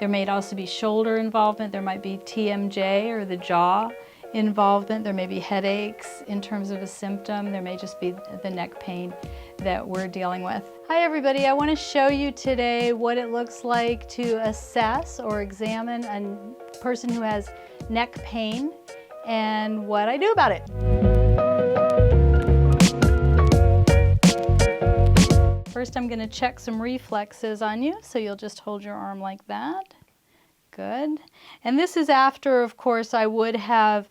There may also be shoulder involvement. There might be TMJ or the jaw involvement. There may be headaches in terms of a symptom. There may just be the neck pain that we're dealing with. Hi everybody, I want to show you today what it looks like to assess or examine a person who has neck pain and what I do about it. First, I'm going to check some reflexes on you, so you'll just hold your arm like that. Good. And this is after, of course, I would have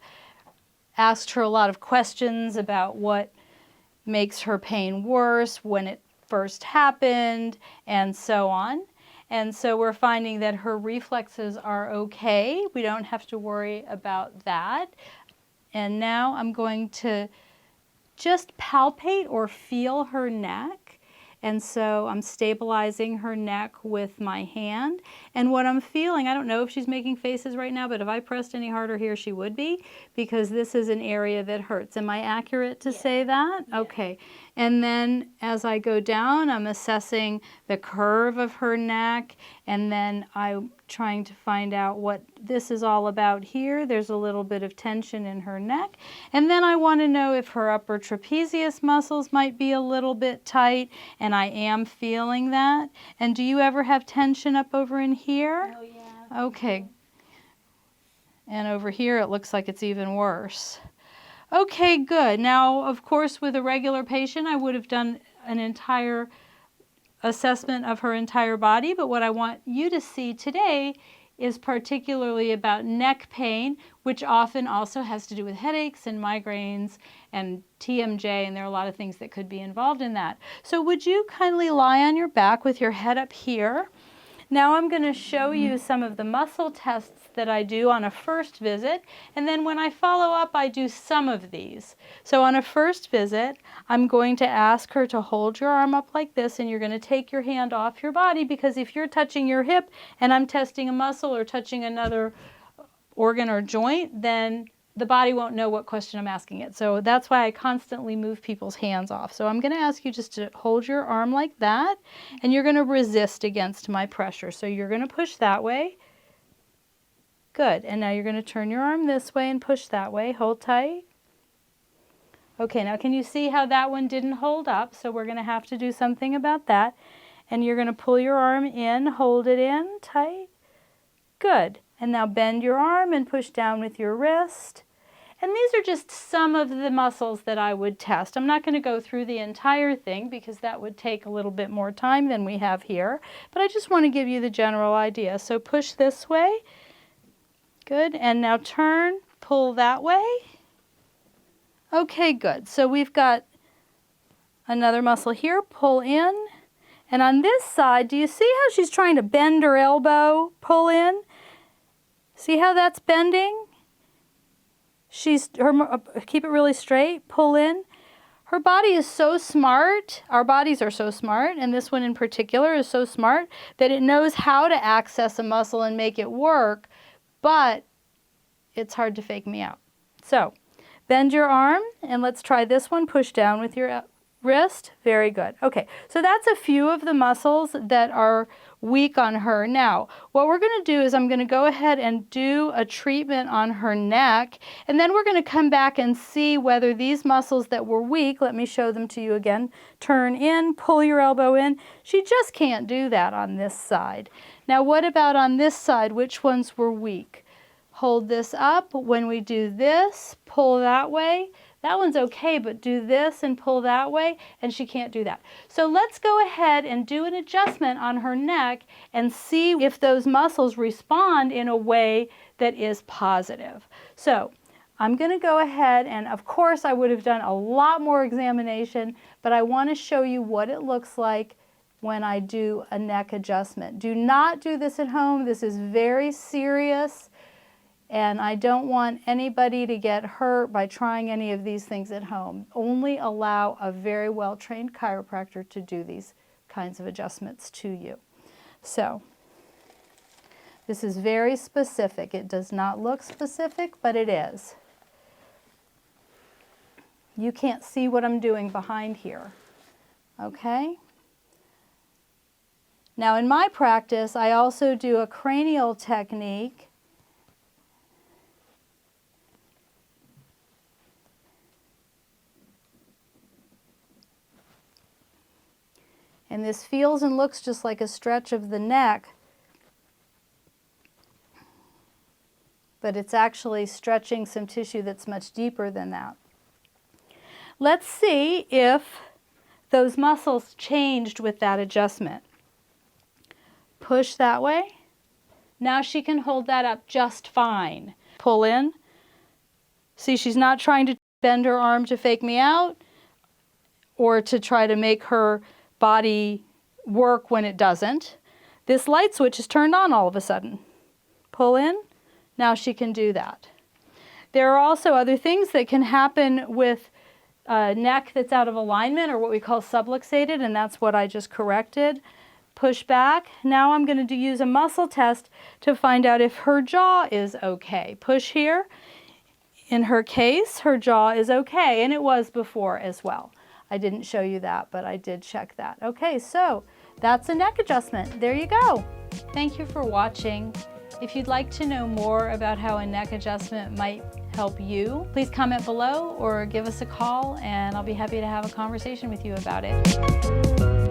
asked her a lot of questions about what makes her pain worse, when it first happened, and so on. And so we're finding that her reflexes are okay. We don't have to worry about that. And now I'm going to just palpate or feel her neck. And so I'm stabilizing her neck with my hand. And what I'm feeling, I don't know if she's making faces right now, but if I pressed any harder here, she would be, because this is an area that hurts. Am I accurate to say that? Yeah. Okay. And then as I go down, I'm assessing the curve of her neck, and then I'm trying to find out what this is all about here. There's a little bit of tension in her neck. And then I want to know if her upper trapezius muscles might be a little bit tight, and I am feeling that. And do you ever have tension up over in here? Oh, yeah. Okay. And over here it looks like it's even worse. Okay, good. Now, of course, with a regular patient, I would have done an entire assessment of her entire body, but what I want you to see today is particularly about neck pain, which often also has to do with headaches and migraines and TMJ, and there are a lot of things that could be involved in that. So would you kindly lie on your back with your head up here? Now I'm going to show you some of the muscle tests that I do on a first visit, and then when I follow up, I do some of these. So on a first visit, I'm going to ask her to hold your arm up like this, and you're going to take your hand off your body, because if you're touching your hip and I'm testing a muscle or touching another organ or joint, then the body won't know what question I'm asking it. So that's why I constantly move people's hands off. So I'm going to ask you just to hold your arm like that, and you're going to resist against my pressure. So you're going to push that way. Good. And now you're going to turn your arm this way and push that way. Hold tight. Okay, now can you see how that one didn't hold up? So we're going to have to do something about that. And you're going to pull your arm in, hold it in tight. Good. And now bend your arm and push down with your wrist. And these are just some of the muscles that I would test. I'm not going to go through the entire thing because that would take a little bit more time than we have here. But I just want to give you the general idea. So push this way. Good. And now turn, pull that way. Okay, good. So we've got another muscle here. Pull in. And on this side, do you see how she's trying to bend her elbow? Pull in. See how that's bending? Keep it really straight, pull in. Her body is so smart, our bodies are so smart, and this one in particular is so smart that it knows how to access a muscle and make it work, but it's hard to fake me out. So, bend your arm, and let's try this one. Push down with your wrist. Very good. Okay, so that's a few of the muscles that are weak on her. Now, what we're going to do is I'm going to go ahead and do a treatment on her neck, and then we're going to come back and see whether these muscles that were weak, let me show them to you again, turn in, pull your elbow in. She just can't do that on this side. Now, what about on this side? Which ones were weak? Hold this up. When we do this, pull that way. That one's okay, but do this and pull that way, and she can't do that. So let's go ahead and do an adjustment on her neck and see if those muscles respond in a way that is positive. So I'm going to go ahead, and of course I would have done a lot more examination, but I want to show you what it looks like when I do a neck adjustment. Do not do this at home. This is very serious. And I don't want anybody to get hurt by trying any of these things at home. Only allow a very well-trained chiropractor to do these kinds of adjustments to you. So, this is very specific. It does not look specific, but it is. You can't see what I'm doing behind here. Okay? Now in my practice, I also do a cranial technique. And this feels and looks just like a stretch of the neck, but it's actually stretching some tissue that's much deeper than that. Let's see if those muscles changed with that adjustment. Push that way. Now she can hold that up just fine. Pull in. See, she's not trying to bend her arm to fake me out or to try to make her body work when it doesn't. This light switch is turned on all of a sudden. Pull in. Now she can do that. There are also other things that can happen with a neck that's out of alignment, or what we call subluxated, and that's what I just corrected. Push back. Now I'm going to use a muscle test to find out if her jaw is okay. Push here. In her case, her jaw is okay, and it was before as well. I didn't show you that, but I did check that. Okay, so that's a neck adjustment. There you go. Thank you for watching. If you'd like to know more about how a neck adjustment might help you, please comment below or give us a call, and I'll be happy to have a conversation with you about it.